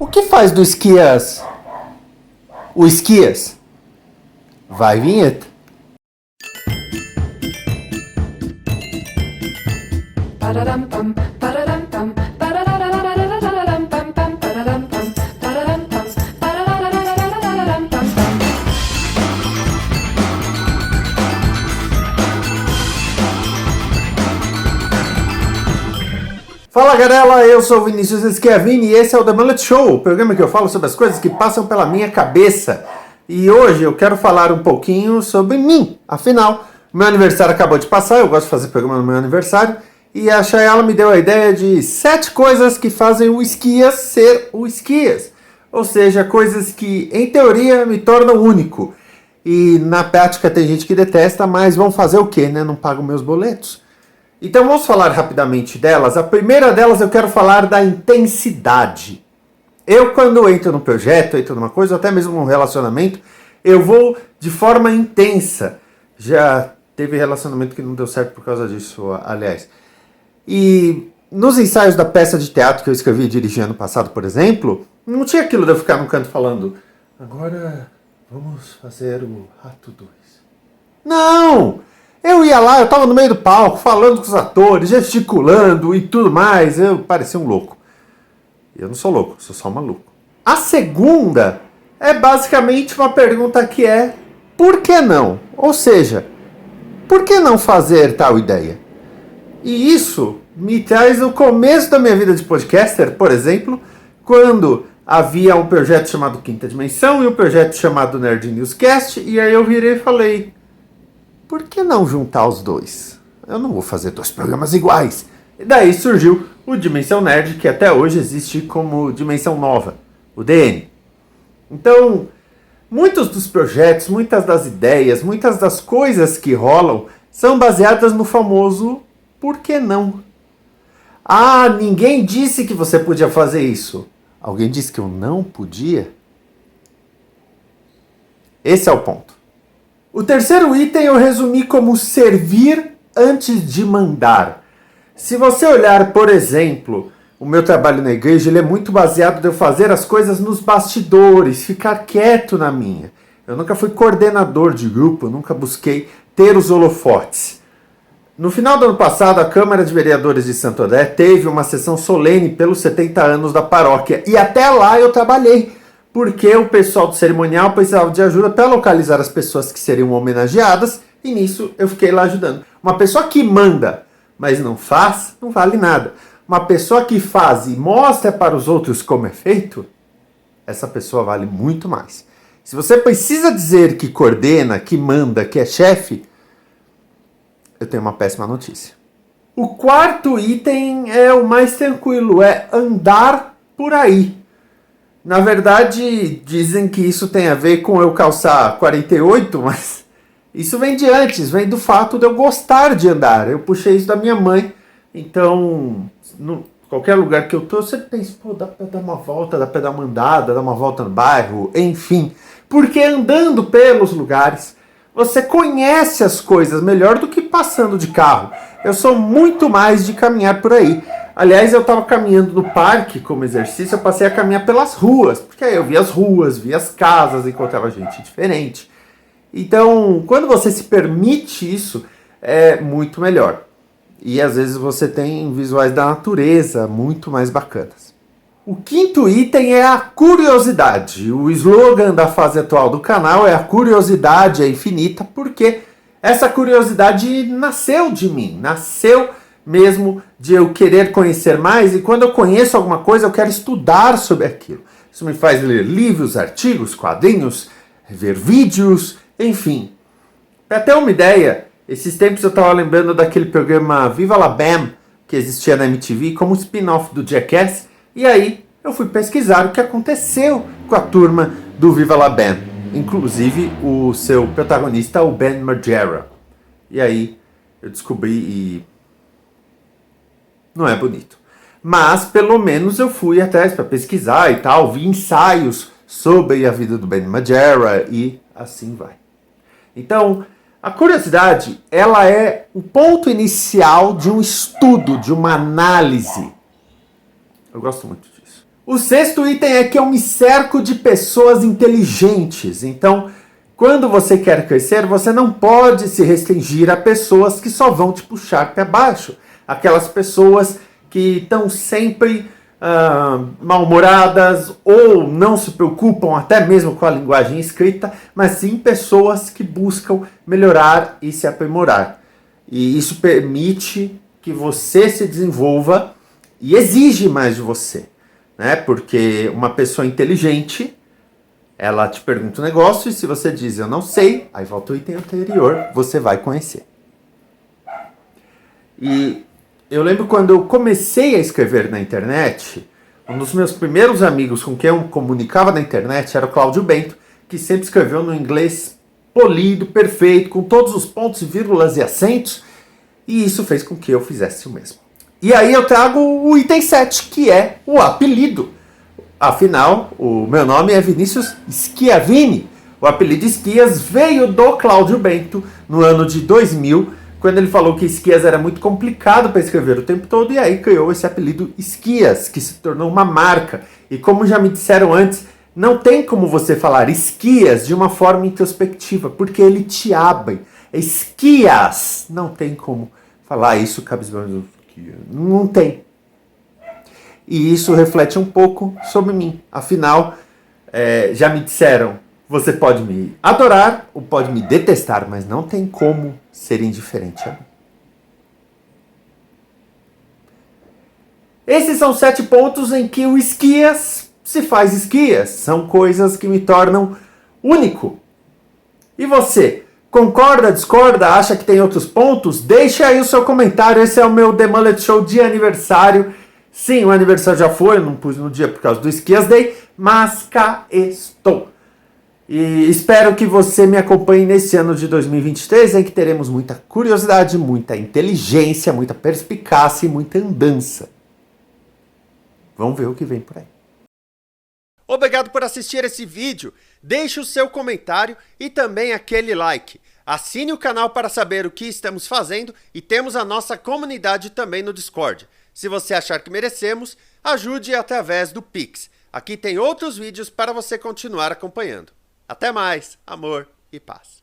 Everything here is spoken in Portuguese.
O que faz do Esquias o Esquias? Vai, vinheta. Fala galera, eu sou o Vinícius Schiavini e esse é o The Mullet Show, o programa que eu falo sobre as coisas que passam pela minha cabeça. E hoje eu quero falar um pouquinho sobre mim. Afinal, meu aniversário acabou de passar, eu gosto de fazer programa no meu aniversário, e a Chayala me deu a ideia de 7 coisas que fazem o Esquias ser o Esquias. Ou seja, coisas que, em teoria, me tornam único. E na prática tem gente que detesta, mas vão fazer o quê, né? Não pagam meus boletos. Então vamos falar rapidamente delas. A primeira delas eu quero falar da intensidade. Eu quando entro no projeto, entro numa coisa, ou até mesmo num relacionamento, eu vou de forma intensa. Já teve relacionamento que não deu certo por causa disso, aliás. E nos ensaios da peça de teatro que eu escrevi e dirigi ano passado, por exemplo, não tinha aquilo de eu ficar no canto falando agora vamos fazer o ato 2. Não! Eu ia lá, eu tava no meio do palco, falando com os atores, gesticulando e tudo mais. Eu parecia um louco. Eu não sou louco, sou só maluco. A segunda é basicamente uma pergunta que é por que não? Ou seja, por que não fazer tal ideia? E isso me traz o começo da minha vida de podcaster, por exemplo, quando havia um projeto chamado Quinta Dimensão e um projeto chamado Nerd Newscast, e aí eu virei e falei, por que não juntar os dois? Eu não vou fazer 2 programas iguais. E daí surgiu o Dimensão Nerd, que até hoje existe como Dimensão Nova, o DN. Então, muitos dos projetos, muitas das ideias, muitas das coisas que rolam são baseadas no famoso por que não? Ah, ninguém disse que você podia fazer isso. Alguém disse que eu não podia? Esse é o ponto. O terceiro item eu resumi como servir antes de mandar. Se você olhar, por exemplo, o meu trabalho na igreja, ele é muito baseado de eu fazer as coisas nos bastidores, ficar quieto na minha. Eu nunca fui coordenador de grupo, nunca busquei ter os holofotes. No final do ano passado, a Câmara de Vereadores de Santo André teve uma sessão solene pelos 70 anos da paróquia. E até lá eu trabalhei, porque o pessoal do cerimonial precisava de ajuda para localizar as pessoas que seriam homenageadas. E nisso eu fiquei lá ajudando. Uma pessoa que manda, mas não faz, não vale nada. Uma pessoa que faz e mostra para os outros como é feito, essa pessoa vale muito mais. Se você precisa dizer que coordena, que manda, que é chefe, eu tenho uma péssima notícia. O quarto item é o mais tranquilo, é andar por aí. Na verdade, dizem que isso tem a ver com eu calçar 48, mas isso vem de antes, vem do fato de eu gostar de andar. Eu puxei isso da minha mãe, então, qualquer lugar que eu tô, você pensa, pô, dá pra dar uma volta, dá pra dar uma andada, dar uma volta no bairro, enfim. Porque andando pelos lugares, você conhece as coisas melhor do que passando de carro. Eu sou muito mais de caminhar por aí. Aliás, eu estava caminhando no parque como exercício, eu passei a caminhar pelas ruas, porque aí eu via as ruas, via as casas, encontrava gente diferente. Então, quando você se permite isso, é muito melhor. E às vezes você tem visuais da natureza muito mais bacanas. O quinto item é a curiosidade. O slogan da fase atual do canal é a curiosidade é infinita, porque essa curiosidade nasceu de mim, nasceu mesmo de eu querer conhecer mais, e quando eu conheço alguma coisa eu quero estudar sobre aquilo. Isso me faz ler livros, artigos, quadrinhos, ver vídeos, enfim. Para ter uma ideia, esses tempos eu estava lembrando daquele programa Viva La Bam, que existia na MTV como spin-off do Jackass, e aí eu fui pesquisar o que aconteceu com a turma do Viva La Bam, inclusive o seu protagonista, o Ben Margera. E aí eu descobri e não é bonito. Mas pelo menos eu fui atrás para pesquisar e tal, vi ensaios sobre a vida do Ben Margera e assim vai. Então, a curiosidade, ela é o ponto inicial de um estudo, de uma análise. Eu gosto muito disso. O sexto item é que eu me cerco de pessoas inteligentes. Então, quando você quer crescer, você não pode se restringir a pessoas que só vão te puxar para baixo. Aquelas pessoas que estão sempre mal-humoradas ou não se preocupam até mesmo com a linguagem escrita, mas sim pessoas que buscam melhorar e se aprimorar. E isso permite que você se desenvolva e exige mais de você, né? Porque uma pessoa inteligente, ela te pergunta um negócio e se você diz eu não sei, aí volta o item anterior, você vai conhecer. E eu lembro quando eu comecei a escrever na internet, um dos meus primeiros amigos com quem eu comunicava na internet era o Cláudio Bento, que sempre escreveu no inglês polido, perfeito, com todos os pontos, vírgulas e acentos, e isso fez com que eu fizesse o mesmo. E aí eu trago o item 7, que é o apelido. Afinal, o meu nome é Vinícius Schiavini. O apelido Esquias veio do Cláudio Bento no ano de 2000, quando ele falou que Esquias era muito complicado para escrever o tempo todo, e aí criou esse apelido Esquias, que se tornou uma marca. E como já me disseram antes, não tem como você falar Esquias de uma forma introspectiva, porque ele te abre. Esquias! Não tem como falar isso cabisbaixo. Não tem. E isso reflete um pouco sobre mim. Afinal, já me disseram, você pode me adorar ou pode me detestar, mas não tem como ser indiferente a mim. Esses são 7 pontos em que o Esquias se faz Esquias. São coisas que me tornam único. E você? Concorda, discorda, acha que tem outros pontos? Deixa aí o seu comentário. Esse é o meu The Mullet Show de aniversário. Sim, o aniversário já foi, eu não pus no dia por causa do Esquias Day, mas cá estou. E espero que você me acompanhe nesse ano de 2023, em que teremos muita curiosidade, muita inteligência, muita perspicácia e muita andança. Vamos ver o que vem por aí. Obrigado por assistir esse vídeo. Deixe o seu comentário e também aquele like. Assine o canal para saber o que estamos fazendo e temos a nossa comunidade também no Discord. Se você achar que merecemos, ajude através do Pix. Aqui tem outros vídeos para você continuar acompanhando. Até mais, amor e paz.